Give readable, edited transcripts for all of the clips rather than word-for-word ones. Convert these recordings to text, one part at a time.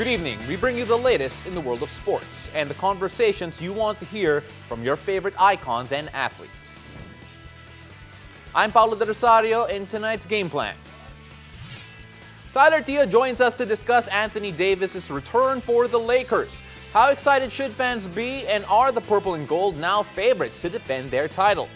Good evening. We bring you the latest in the world of sports and the conversations you want to hear from your favorite icons and athletes. I'm Paulo De Rosario in tonight's game plan. Tyler Tia joins us to discuss Anthony Davis' return for the Lakers. How excited should fans be, and are the purple and gold now favorites to defend their title?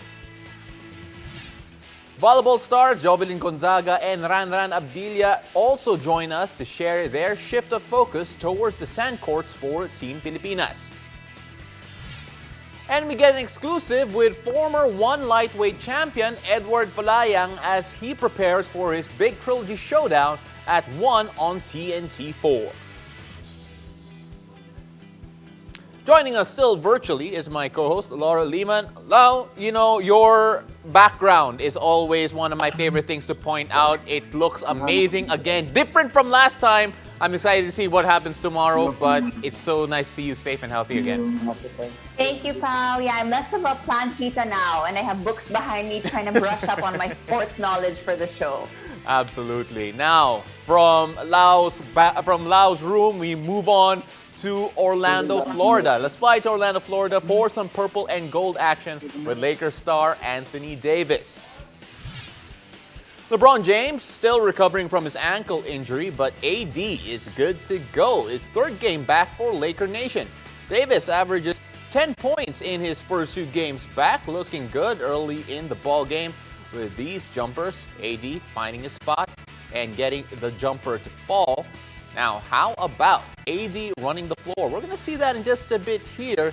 Volleyball stars Jovelyn Gonzaga and Ranran Abdilla also join us to share their shift of focus towards the sand courts for Team Pilipinas. And we get an exclusive with former one lightweight champion Eduard Folayang as he prepares for his big Trilogy showdown at 1 on TNT4. Joining us still virtually is my co-host, Laura Lehman. Lau, you know, your background is always one of my favorite things to point out. It looks amazing. Again, different from last time. I'm excited to see what happens tomorrow, but it's so nice to see you safe and healthy again. Thank you, Pao. Yeah, I'm less of a plantita now, and I have books behind me trying to brush up on my sports knowledge for the show. Absolutely. Now, from Lau's room, we move on to Orlando, Florida. Let's fly to Orlando, Florida for some purple and gold action with Lakers star Anthony Davis. LeBron James still recovering from his ankle injury, but AD is good to go. His third game back for Laker Nation. Davis averages 10 points in his first 2 games back, looking good early in the ball game with these jumpers. AD finding his spot and getting the jumper to fall. Now, how about AD running the floor? We're going to see that in just a bit here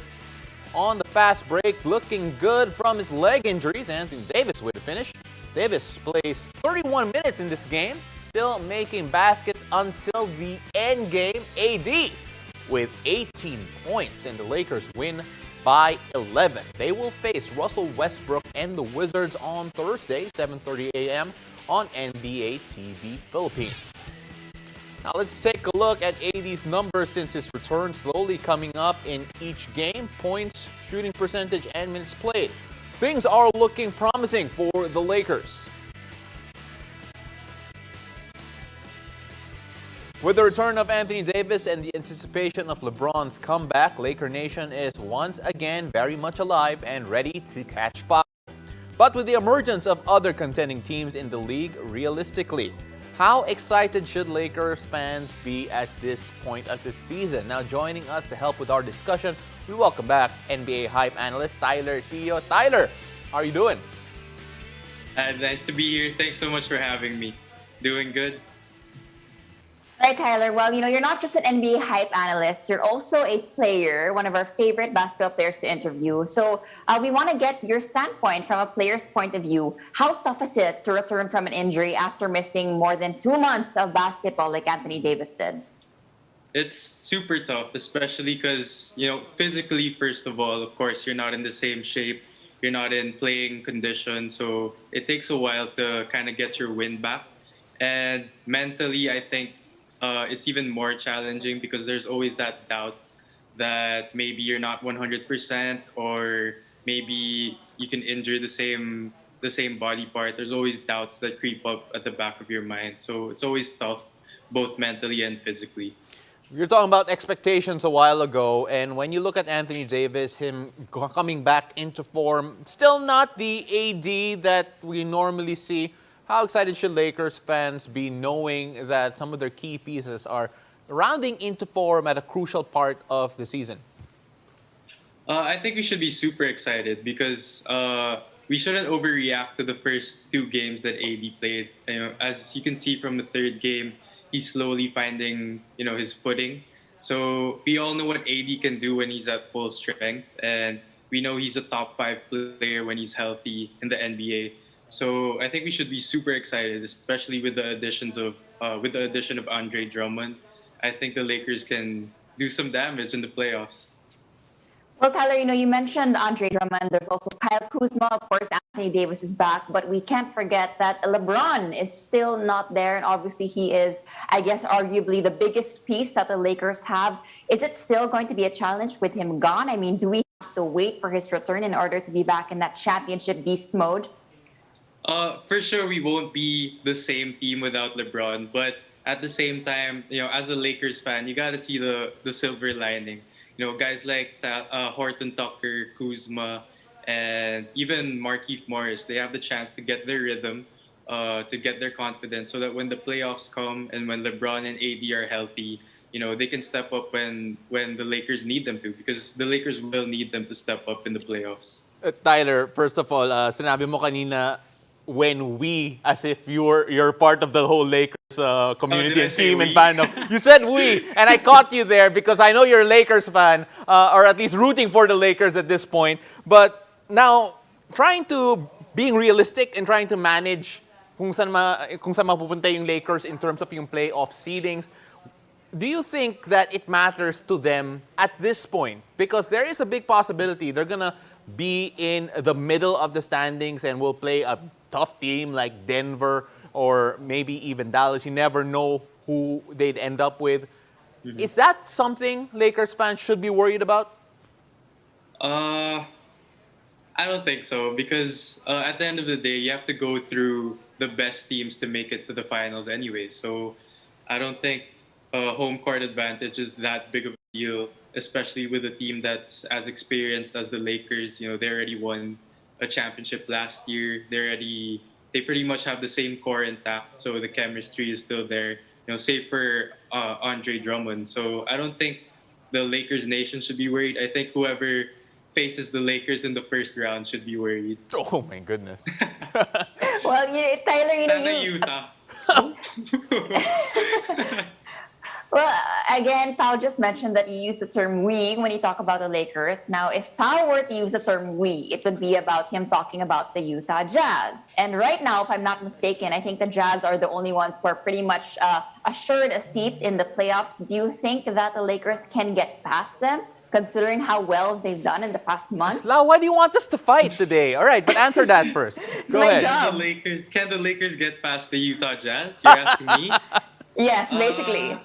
on the fast break. Looking good from his leg injuries. Anthony Davis with the finish. Davis plays 31 minutes in this game, still making baskets until the end game. AD with 18 points, and the Lakers win by 11. They will face Russell Westbrook and the Wizards on Thursday, 7:30 a.m. on NBA TV Philippines. Now let's take a look at AD's numbers since his return, slowly coming up in each game. Points, shooting percentage, and minutes played. Things are looking promising for the Lakers. With the return of Anthony Davis and the anticipation of LeBron's comeback, Laker Nation is once again very much alive and ready to catch fire. But with the emergence of other contending teams in the league, realistically, how excited should Lakers fans be at this point of the season? Now, joining us to help with our discussion, we welcome back NBA hype analyst Tyler Tio. Tyler, how are you doing? Nice to be here. Thanks so much for having me. Doing good. Right, Tyler. Well, you're not just an NBA hype analyst. You're also a player, one of our favorite basketball players to interview. So we want to get your standpoint from a player's point of view. How tough is it to return from an injury after missing more than 2 months of basketball like Anthony Davis did? It's super tough, especially because, physically, first of all, of course, you're not in the same shape. You're not in playing condition. So it takes a while to kind of get your wind back. And mentally, I think it's even more challenging because there's always that doubt that maybe you're not 100% or maybe you can injure the same body part. There's always doubts that creep up at the back of your mind. So it's always tough, both mentally and physically. You're talking about expectations a while ago, and when you look at Anthony Davis, him coming back into form, still not the AD that we normally see. How excited should Lakers fans be knowing that some of their key pieces are rounding into form at a crucial part of the season? I think we should be super excited because we shouldn't overreact to the first 2 games that AD played. As you can see from the third game, he's slowly finding, his footing. So we all know what AD can do when he's at full strength, and we know he's a top 5 player when he's healthy in the NBA. So I think we should be super excited, especially with the addition of Andre Drummond. I think the Lakers can do some damage in the playoffs. Well, Tyler, you mentioned Andre Drummond. There's also Kyle Kuzma. Of course, Anthony Davis is back. But we can't forget that LeBron is still not there. And obviously, he is, I guess, arguably the biggest piece that the Lakers have. Is it still going to be a challenge with him gone? I mean, do we have to wait for his return in order to be back in that championship beast mode? For sure, we won't be the same team without LeBron, but at the same time, as a Lakers fan, you got to see the silver lining. Guys like that, Horton Tucker, Kuzma, and even Markieff Morris, they have the chance to get their rhythm, to get their confidence, so that when the playoffs come and when LeBron and AD are healthy, they can step up when the Lakers need them to, because the Lakers will need them to step up in the playoffs. Tyler, first of all, sinabi mo kanina when we, as if you're part of the whole Lakers community did I and say team and we? fandom. You said we, and I caught you there because I know you're a Lakers fan, or at least rooting for the Lakers at this point. But now, being realistic and trying to manage kung saan mapupunta yung Lakers in terms of yung playoff seedings, do you think that it matters to them at this point? Because there is a big possibility they're going to be in the middle of the standings and will play a tough team like Denver or maybe even Dallas. You never know who they'd end up with. Mm-hmm. Is that something Lakers fans should be worried about? I don't think so, because at the end of the day, you have to go through the best teams to make it to the finals anyway. So I don't think home court advantage is that big of a deal, especially with a team that's as experienced as the Lakers. They already won a championship last year. They pretty much have the same core intact, so the chemistry is still there. Save for Andre Drummond. So I don't think the Lakers nation should be worried. I think whoever faces the Lakers in the first round should be worried. Oh my goodness. Well, Tyler, Sana Utah. Well, again, Pao just mentioned that you use the term we when you talk about the Lakers. Now, if Pao were to use the term we, it would be about him talking about the Utah Jazz. And right now, if I'm not mistaken, I think the Jazz are the only ones who are pretty much assured a seat in the playoffs. Do you think that the Lakers can get past them, considering how well they've done in the past months? Lau, why do you want us to fight today? All right, but answer that first. Go my ahead. job. Can the Lakers get past the Utah Jazz? You're asking me? Yes, basically.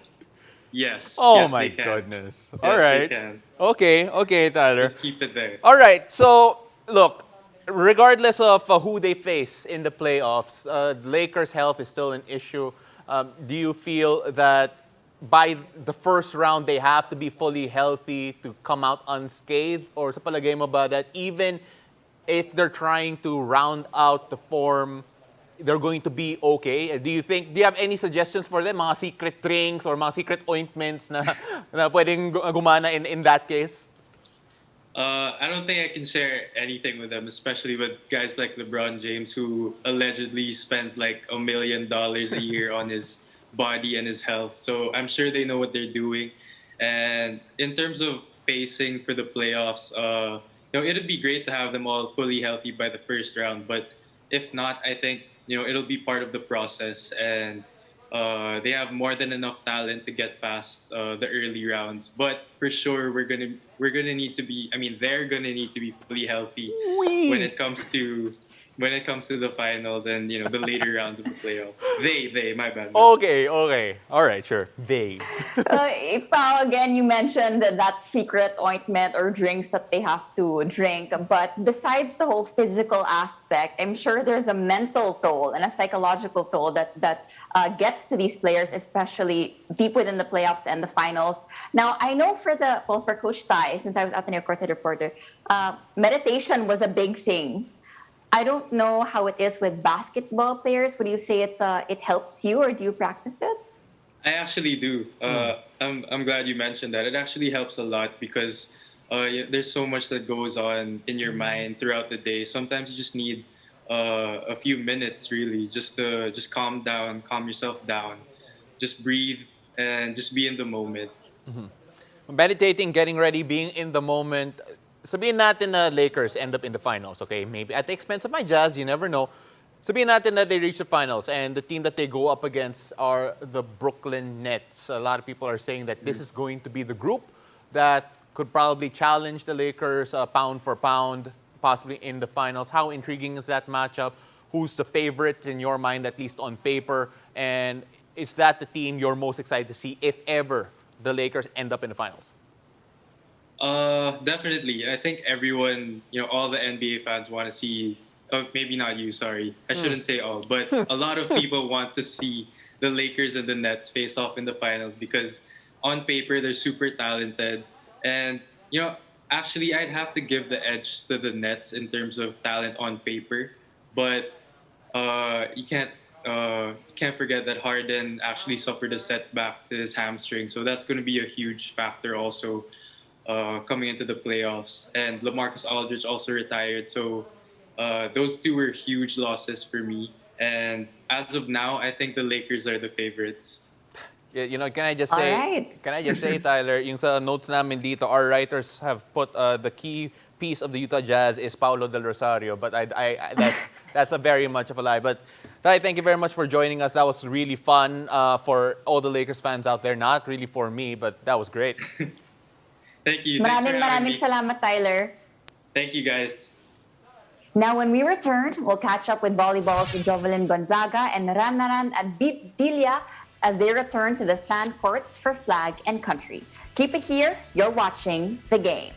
Yes. Oh yes, my they can. goodness. Yes, All right. They can. Okay, Tyler. Let's keep it there. All right. So, look, regardless of who they face in the playoffs, Lakers' health is still an issue. Do you feel that by the first round they have to be fully healthy to come out unscathed? Or sa palagay mo ba that even if they're trying to round out the form, they're going to be okay? Do you have any suggestions for them? Mga secret drinks or mga secret ointments na pwedeng gumana in that case? I don't think I can share anything with them, especially with guys like LeBron James, who allegedly spends like $1 million a year on his body and his health. So I'm sure they know what they're doing. And in terms of pacing for the playoffs, it'd be great to have them all fully healthy by the first round. But if not, I think it'll be part of the process, and they have more than enough talent to get past the early rounds. But for sure, they're gonna need to be fully healthy when it comes to the finals and the later rounds of the playoffs. My bad. Okay. All right, sure. They. Pao, again, you mentioned that secret ointment or drinks that they have to drink. But besides the whole physical aspect, I'm sure there's a mental toll and a psychological toll that gets to these players, especially deep within the playoffs and the finals. Now, I know for Coach Tai, since I was Ateneo Court reporter, meditation was a big thing. I don't know how it is with basketball players. Would you say it helps you, or do you practice it? I actually do. I'm glad you mentioned that. It actually helps a lot because there's so much that goes on in your mind throughout the day. Sometimes you just need a few minutes, really, just to calm down, calm yourself down, just breathe, and just be in the moment. Mm-hmm. Meditating, getting ready, being in the moment. Sabihin natin na Lakers end up in the finals, okay? Maybe at the expense of my Jazz, you never know. Sabihin natin that they reach the finals and the team that they go up against are the Brooklyn Nets. A lot of people are saying that this is going to be the group that could probably challenge the Lakers pound for pound, possibly in the finals. How intriguing is that matchup? Who's the favorite in your mind, at least on paper? And is that the team you're most excited to see if ever the Lakers end up in the finals? Definitely. I think everyone, all the NBA fans want to see, maybe not you, sorry. I shouldn't say all, but a lot of people want to see the Lakers and the Nets face off in the finals because on paper they're super talented, and actually I'd have to give the edge to the Nets in terms of talent on paper, but you can't forget that Harden actually suffered a setback to his hamstring, so that's going to be a huge factor also coming into the playoffs. And LaMarcus Aldridge also retired, so those two were huge losses for me. And as of now, I think the Lakers are the favorites. Yeah, can I just All say, right. Tyler, yung sa notes namin dito, our writers have put the key piece of the Utah Jazz is Paulo Del Rosario, but that's a very much of a lie. But Ty, thank you very much for joining us. That was really fun for all the Lakers fans out there. Not really for me, but that was great. Thank you. Thanks for having Maraming me. salamat, Tyler. Thank you, guys. Now, when we return, we'll catch up with Volleyball's Jovelyn Gonzaga and Ranran Abdilla as they return to the sand courts for flag and country. Keep it here. You're watching The Game.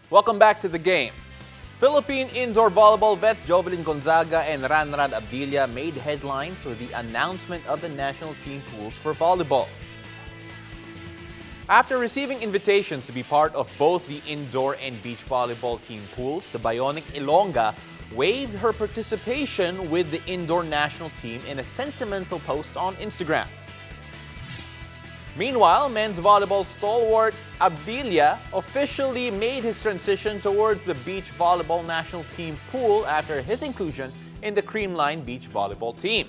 Welcome back to The Game. Philippine indoor volleyball vets Jovelyn Gonzaga and Ranran Abdilla made headlines with the announcement of the national team pools for volleyball. After receiving invitations to be part of both the indoor and beach volleyball team pools, the Bionic Ilongga waived her participation with the indoor national team in a sentimental post on Instagram. Meanwhile, men's volleyball stalwart Abdilla officially made his transition towards the beach volleyball national team pool after his inclusion in the Creamline beach volleyball team.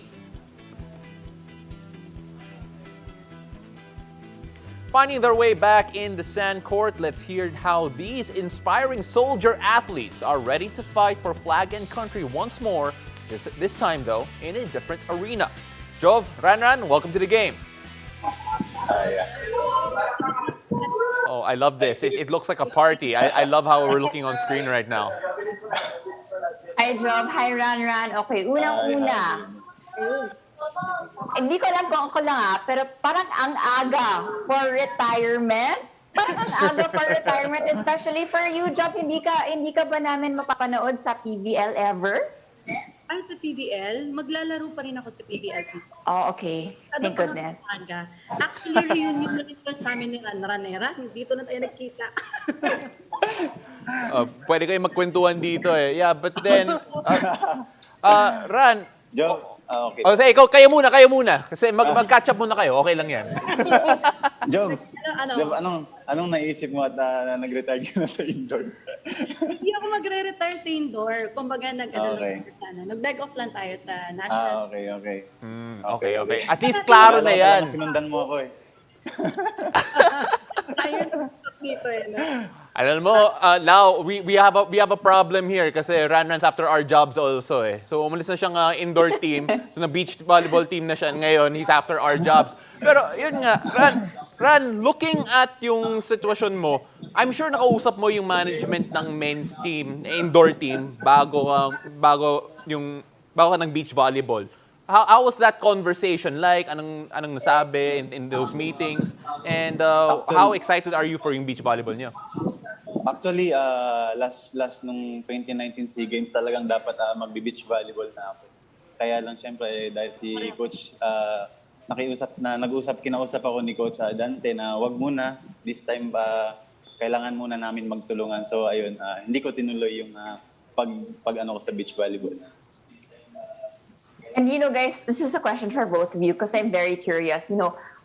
Finding their way back in the sand court, let's hear how these inspiring soldier athletes are ready to fight for flag and country once more, this time though in a different arena. Jov, Ranran, welcome to The Game. Oh, I love this. It looks like a party. I love how we're looking on screen right now. Hi, Job. Hi, Ranran. Okay, unang-una. Hindi ko alam kung ako lang pero parang ang aga for retirement. Parang ang aga for retirement, especially for you, Job. Hindi ka ba namin mapapanood sa PVL ever? Sa PBL, maglalaro pa rin ako sa PBL. Oh, okay. Thank goodness. Actually, reunion na rin sa amin ni Ranran. Dito na tayo nagkita. Pwede kayo magkwentuhan dito eh. Yeah, but then, Ran. Joe, okay. Say, kayo muna. Kasi mag-catch up muna kayo. Okay lang yan. Joe, anong naisip mo at nag-retire ka na sa indoor? Hindi ako magre-retire sa indoor. Kumbaga, nag-beg off lang tayo sa national. Okay. Okay. At least klaro na yan. Sinundan mo ako eh. Ayun, dito eh. No? Alam mo, now we have a problem here kasi Ranran's after our jobs also eh. So umalis na siyang indoor team, so na beach volleyball team na siya ngayon, he's after our jobs. Pero yun nga, Ran, looking at yung sitwasyon mo, I'm sure nakausap mo yung management ng men's team, indoor team bago ka ng beach volleyball. How was that conversation like? Anong nasabi in those meetings? And how excited are you for yung beach volleyball niyo? Actually, last nung 2019 SEA Games talagang dapat magbe-beach volleyball na ako. Kaya lang syempre dahil si coach kinausap ako ni Coach Dante na wag muna, this time kailangan muna namin magtulungan. So ayun, hindi ko tinuloy yung pag ko sa beach volleyball. And guys, this is a question for both of you because I'm very curious.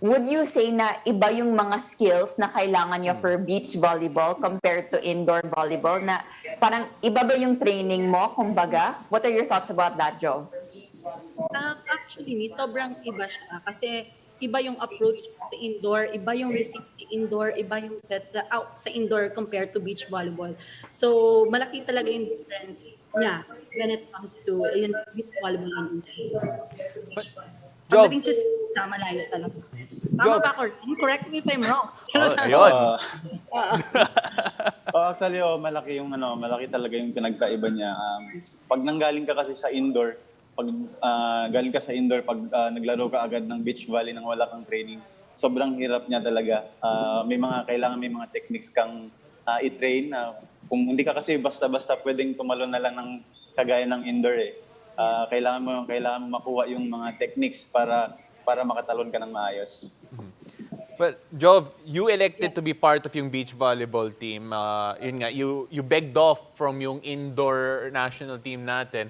Would you say na iba yung mga skills na kailangan nyo for beach volleyball compared to indoor volleyball? Na parang iba ba yung training mo, kumbaga? What are your thoughts about that, Jov? Actually, sobrang iba siya kasi iba yung approach sa indoor, iba yung receipt sa indoor, iba yung set sa indoor compared to beach volleyball. So, malaki talaga yung difference niya when it comes to beach volleyball and indoor. Pagdating sa malayo talaga. Tama ba ako? Correct me if I'm wrong. Ayun. Actually, malaki talaga yung pinagkaiba niya. Pag nanggaling ka kasi sa indoor, pag galing ka sa indoor, pag naglaro ka agad ng beach volley nang wala kang training, sobrang hirap niya talaga. May mga techniques kang i-train. Kung hindi ka kasi basta-basta pwedeng tumalon na lang ng kagaya ng indoor eh. Kailangan mo makuha yung mga techniques para makatalon ka ng maayos. Well, Jov, you elected to be part of yung beach volleyball team. Yun nga, you begged off from yung indoor national team natin.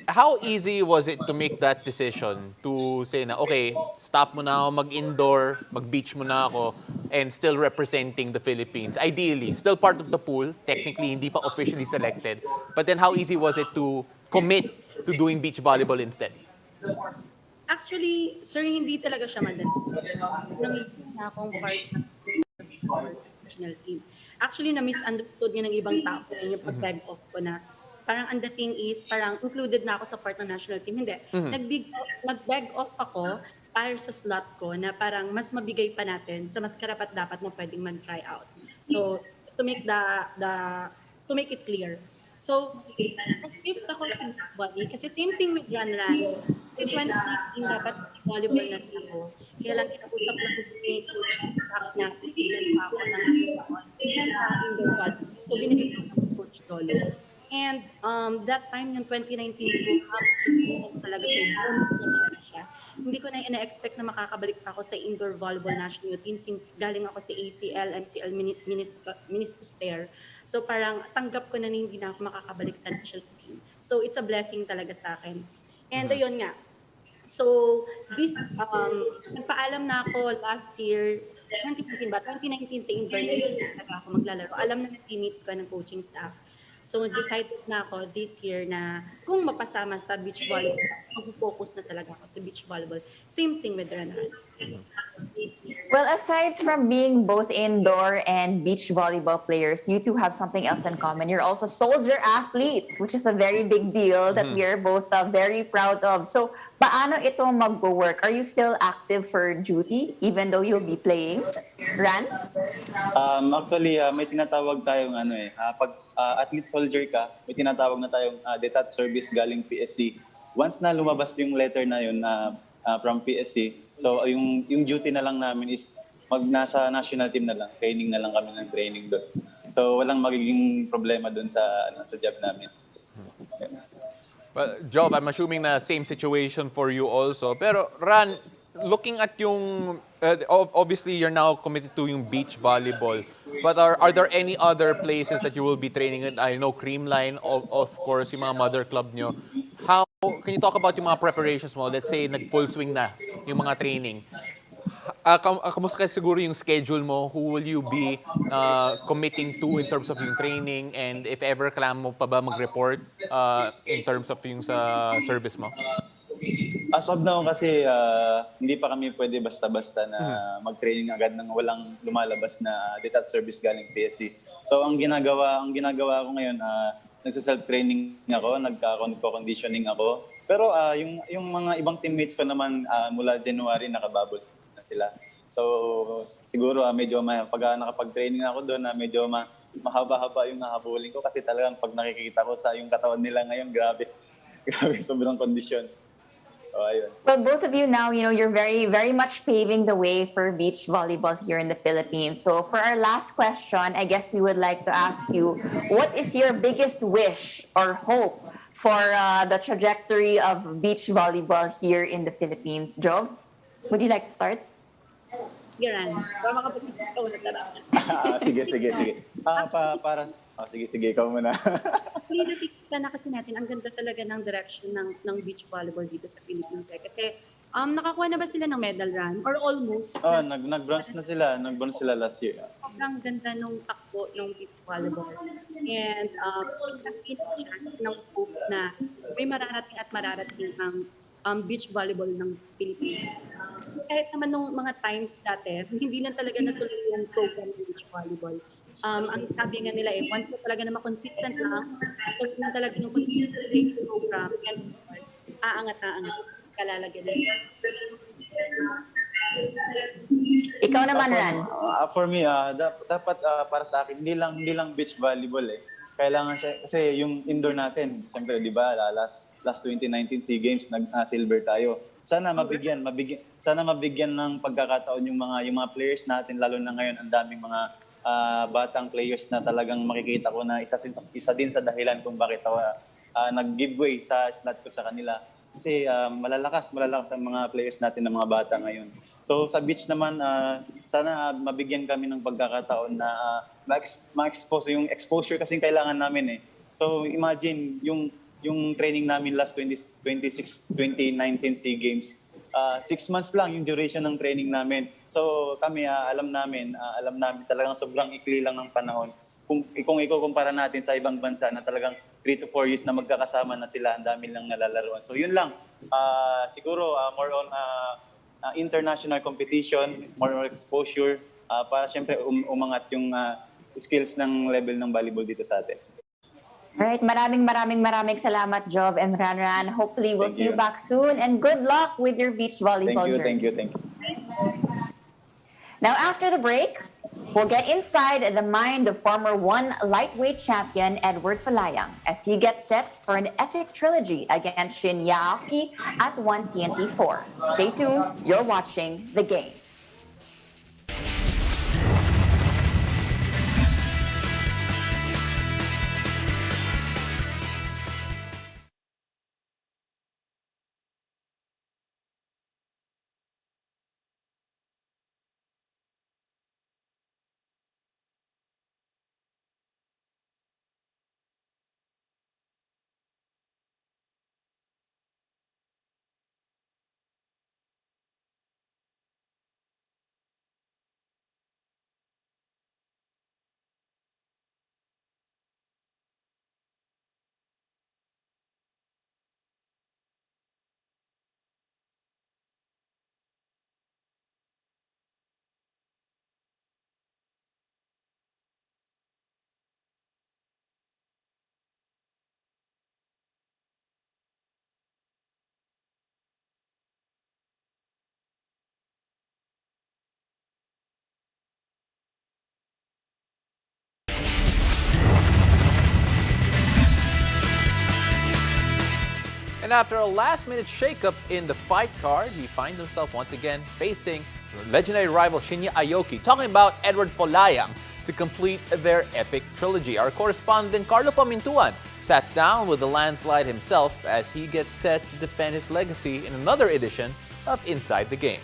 How easy was it to make that decision to say na, okay, stop mo na ako mag-indoor, mag-beach mo na ako, and still representing the Philippines? Ideally, still part of the pool, technically hindi pa officially selected. But then how easy was it to commit to doing beach volleyball instead? Actually, sir, hindi talaga siya madali. Nangitin na akong part ng national team. Actually, na-misunderstood niya ng ibang tao yung pag-beg off ko na parang ang dating is parang included na ako sa part ng national team. Hindi. Nag-beg off ako para sa slot ko na parang mas mabigay pa natin sa mas karapat dapat na pwedeng mag-try out. So, to make to make it clear. So, nag-shift ako sa body kasi same thing with Ranran. Kasi 2018 dapat volleyball na ako. Kaya lang kinausap na ko ni Coach na student pa ako ng indoor body. So, binigay ko ng Coach Dolo. And that time, yung 2019 talaga siya, hindi ko na ina-expect na makakabalik pa ako sa indoor volleyball national team since galing ako sa ACL, MCL, meniscus tear. So parang tanggap ko na hindi na ako makakabalik sa national team. So it's a blessing talaga sa akin. And ayun nga. So this, nagpaalam na ako last year, 2019 ba? 2019 sa indoor talaga ako maglalaro. Alam na ng teammates ko ng coaching staff. So, decided na ako this year na kung mapasama sa beach volleyball, mag-focus na talaga ako sa beach volleyball. Same thing with Ranran. Well, aside from being both indoor and beach volleyball players, you two have something else in common. You're also soldier athletes, which is a very big deal that we are both very proud of. So, paano ito mag-work? Are you still active for duty even though you'll be playing? Ran? Actually, may tinatawag tayong pag athlete soldier ka, may tinatawag na tayong detached service galing PSC. Once na lumabas yung letter na yun from PSC, so yung duty na lang namin is nasa national team na lang, training na lang kami ng training doon. So walang magiging problema doon sa job namin. Well, Job, I'm assuming na same situation for you also. Pero Ran, looking at yung, obviously you're now committed to yung beach volleyball. But are there any other places that you will be training in? I know Creamline, of course, yung mga mother club nyo. How, can you talk about yung mga preparations mo? Let's say nag-full swing na yung mga training. Kamusta kasi siguro yung schedule mo? Who will you be committing to in terms of yung training? And if ever kailangan mo pa ba mag-report in terms of yung sa service mo? As of now kasi hindi pa kami pwede basta-basta na mag-training agad nang walang lumalabas na detached service galing PSC. So ang ginagawa ko ngayon, nagsa-self-training ako, nagko-conditioning ako. Pero yung mga ibang teammates ko naman mula January nakababol na sila. So siguro medyo pag nakapag-training ako doon, medyo mahaba-haba yung nahabulin ko kasi talagang pag nakikita ko sa yung katawan nila ngayon, grabe. Grabe, sobrang kondisyon. So, ayun. Well, both of you now, you're very, very much paving the way for beach volleyball here in the Philippines. So for our last question, I guess we would like to ask you, what is your biggest wish or hope for the trajectory of beach volleyball here in the Philippines? Jov, would you like to start? Yaran. Para makapag-isip ka na sarap. Sige. Sige, ikaw muna. Actually, nakikita na kasi natin, ang ganda talaga ng direction ng beach volleyball dito sa Philippines. Kasi nakakuha na ba sila ng medal run? Or almost? Nag-bronze na sila. Nag-bronze sila last year. Sobrang ganda nung takbo ng beach volleyball. And nakikita siya ng scope na may mararating ang beach volleyball ng Pilipinas. Kahit naman nung mga times dati, hindi lang talaga natuloy yung program ng beach volleyball. Ang sabi nga nila once na talaga na consistent lang, tapos na talaga yung consistent program, and aangat, kalalagyan nila. Ikaw naman, Ran. For me, dapat para sa akin, hindi lang beach volleyball Kailangan siya, kasi yung indoor natin, siyempre, di ba, last 2019 SEA Games, nag-silver tayo. Sana mabigyan ng pagkakataon yung mga players natin, lalo na ngayon, ang daming mga batang players na talagang makikita ko na isa din sa dahilan kung bakit ako nag-giveaway sa slot ko sa kanila. Kasi malalakas ang mga players natin ng mga bata ngayon. So sa beach naman, sana mabigyan kami ng pagkakataon na ma-expose yung exposure kasi kailangan namin So imagine yung training namin last 2019 SEA Games. 6 months lang yung duration ng training namin. So kami alam namin talagang sobrang ikli lang ng panahon. Kung ikukumpara natin sa ibang bansa na talagang 3 to 4 years na magkakasama na sila, ang dami lang nalalaruan. So yun lang. Siguro more on international competition, more on exposure para syempre umangat yung skills ng level ng volleyball dito sa atin. Alright, maraming salamat, Jov and Ranran. Hopefully, we'll see you back soon. And good luck with your beach volleyball journey. Thank you. Now, after the break, we'll get inside the mind of former one lightweight champion Eduard Folayang as he gets set for an epic trilogy against Shinya Aoki at 1 TNT4. Stay tuned. You're watching The Game. And after a last-minute shakeup in the fight card, he finds himself once again facing legendary rival Shinya Aoki, talking about Eduard Folayang to complete their epic trilogy. Our correspondent Carlo Pamintuan sat down with the landslide himself as he gets set to defend his legacy in another edition of Inside the Game.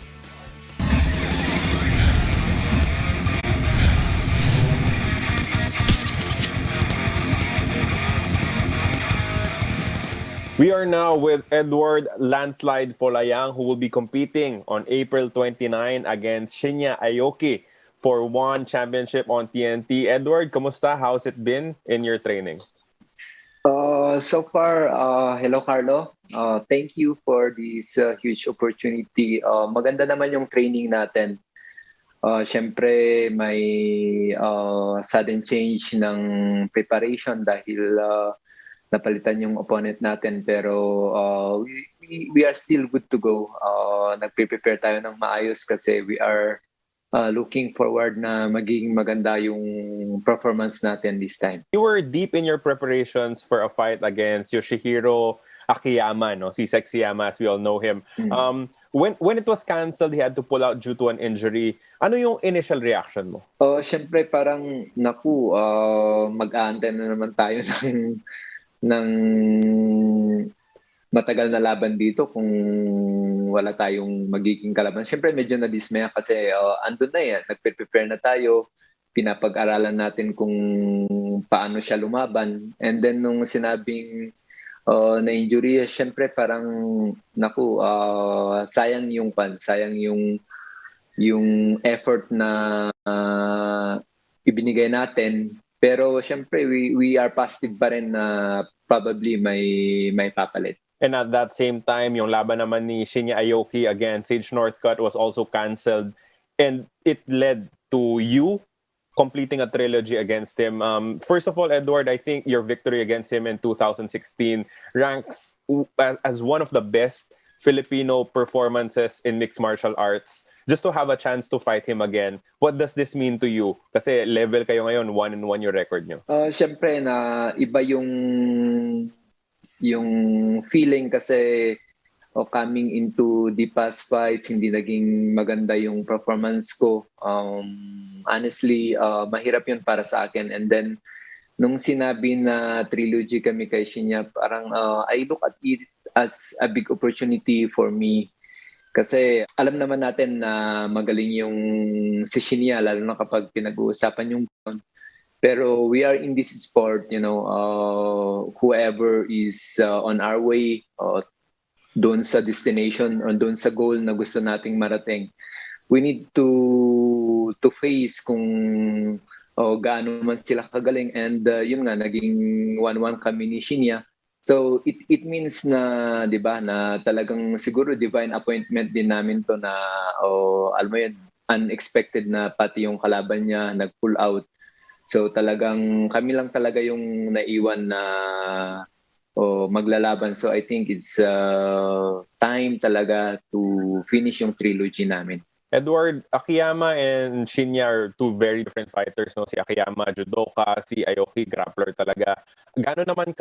We are now with Eduard Landslide Folayang, who will be competing on April 29 against Shinya Aoki for one championship on TNT. Eduard, kamusta? How's it been in your training? So far, hello Carlo. Thank you for this huge opportunity. Maganda naman yung training natin. Siyempre may sudden change ng preparation dahil napalitan yung opponent natin, pero we are still good to go. Nagpe-prepare tayo ng maayos kasi we are looking forward na magiging maganda yung performance natin this time. You were deep in your preparations for a fight against Yoshihiro Akiyama, no? Si Sexyama, as we all know him. When it was canceled, he had to pull out due to an injury. Ano yung initial reaction mo? Siyempre parang, naku, mag-aantay na naman tayo ng matagal na laban dito kung wala tayong magiging kalaban. Siyempre medyo na-dismaya kasi andun na yan, nagpe-prepare na tayo, pinapag-aralan natin kung paano siya lumaban. And then nung sinabing na-injury, siyempre parang naku, sayang yung effort na ibinigay natin. Pero siyempre we are positive pa rin na probably may papalit. And at that same time, yung laban naman ni Shinya Aoki against Sage Northcutt was also canceled. And it led to you completing a trilogy against him. First of all, Eduard, I think your victory against him in 2016 ranks as one of the best Filipino performances in mixed martial arts. Just to have a chance to fight him again, what does this mean to you? Kasi level kayo ngayon, 1-1 yung record nyo. Siyempre na iba yung feeling kasi coming into the past fights, hindi naging maganda yung performance ko. Honestly, mahirap yun para sa akin. And then, nung sinabi na trilogy kami kay Shinya, parang I look at it as a big opportunity for me. Kasi alam naman natin na magaling yung si Shinya, lalo na kapag pinag-uusapan yung ground. Pero we are in this sport, whoever is on our way, doon sa destination or doon sa goal na gusto nating marating, we need to face kung gaano man sila kagaling. And yun nga, naging 1-1 kami ni Shinya. So it means na, 'di ba, na talagang siguro divine appointment din namin to na alam mo yun, unexpected na pati yung kalaban niya nag-pull out. So talagang kami lang talaga yung naiwan na maglalaban. So I think it's time talaga to finish yung trilogy namin. Eduard, Akiyama and Shinya are two very different fighters, no? Si Akiyama, judoka, si Aoki, grappler talaga. Gaano naman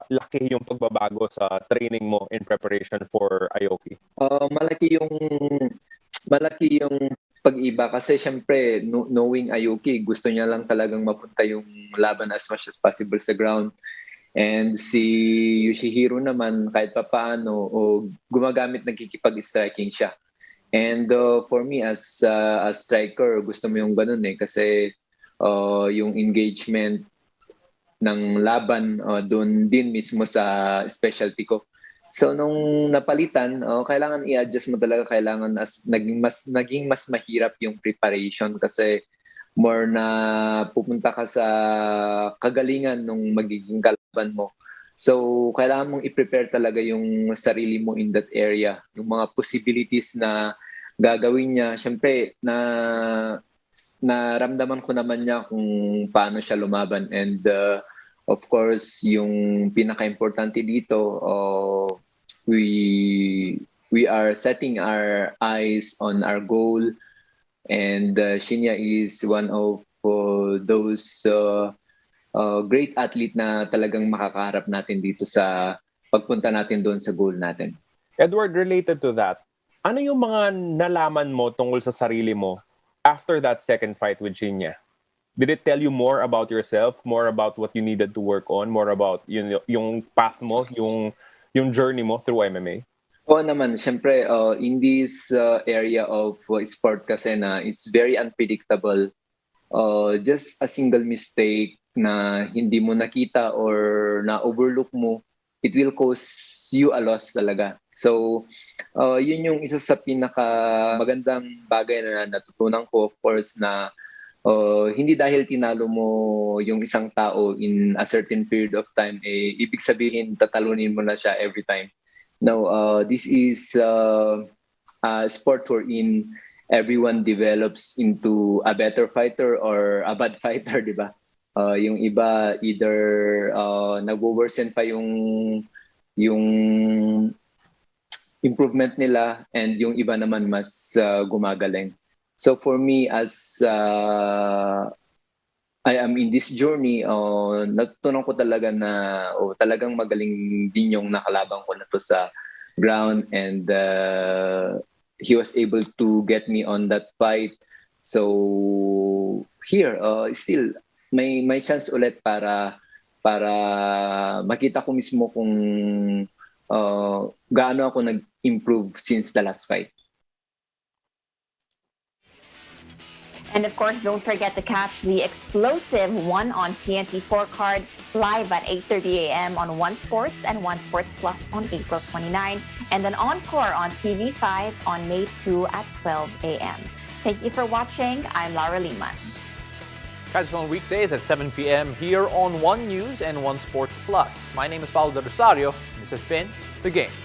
laki yung pagbabago sa training mo in preparation for Aoki? Malaki yung pag-iba kasi syempre knowing Aoki, gusto niya lang talagang mapunta yung laban as much as possible sa ground. And si Yoshihiro naman kahit papaano gumagamit, nagkikipag-striking siya. And for me as a striker, gusto mo yung ganun kasi yung engagement ng laban doon din mismo sa specialty ko. So nung napalitan, kailangan i-adjust mo talaga, kailangan naging mas mahirap yung preparation kasi more na pupunta ka sa kagalingan nung magiging kalaban mo. So kailangan mong i-prepare talaga yung sarili mo in that area, yung mga possibilities na gagawin niya. Syempre naramdaman ko naman niya kung paano siya lumaban. And of course, yung pinaka-importante dito, we are setting our eyes on our goal. And Shinya is one of those great athlete na talagang makakaharap natin dito sa pagpunta natin doon sa goal natin. Edward, related to that, ano yung mga nalaman mo tungkol sa sarili mo after that second fight with Shinya? Did it tell you more about yourself, more about what you needed to work on, more about yung path mo, yung journey mo through MMA? Oo naman, syempre in this area of sport kasi na it's very unpredictable. Just a single mistake na hindi mo nakita or na-overlook mo, it will cause you a loss talaga. So, yun yung isa sa pinaka-magandang bagay na natutunan ko, of course, na hindi dahil tinalo mo yung isang tao in a certain period of time, ibig sabihin tatalunin mo na siya every time. No, this is a sport we're in. everyone develops into a better fighter or a bad fighter, di ba? Yung iba either nagwo-worsen pa yung improvement nila, and yung iba naman mas gumagaling. So for me, as I am in this journey, natutunan ko talaga na talagang magaling din yung nakalaban ko na to sa ground, and he was able to get me on that fight. So here, still may chance ulit para makita ko mismo kung gaano ako nag-improve since the last fight. And of course, don't forget to catch the explosive One on TNT4 card live at 8:30 a.m. on One Sports and One Sports Plus on April 29, and an encore on TV5 on May 2 at 12 a.m. Thank you for watching. I'm Laura Liman. Catch us on weekdays at 7 p.m. here on One News and One Sports Plus. My name is Paulo de Rosario. This has been The Game.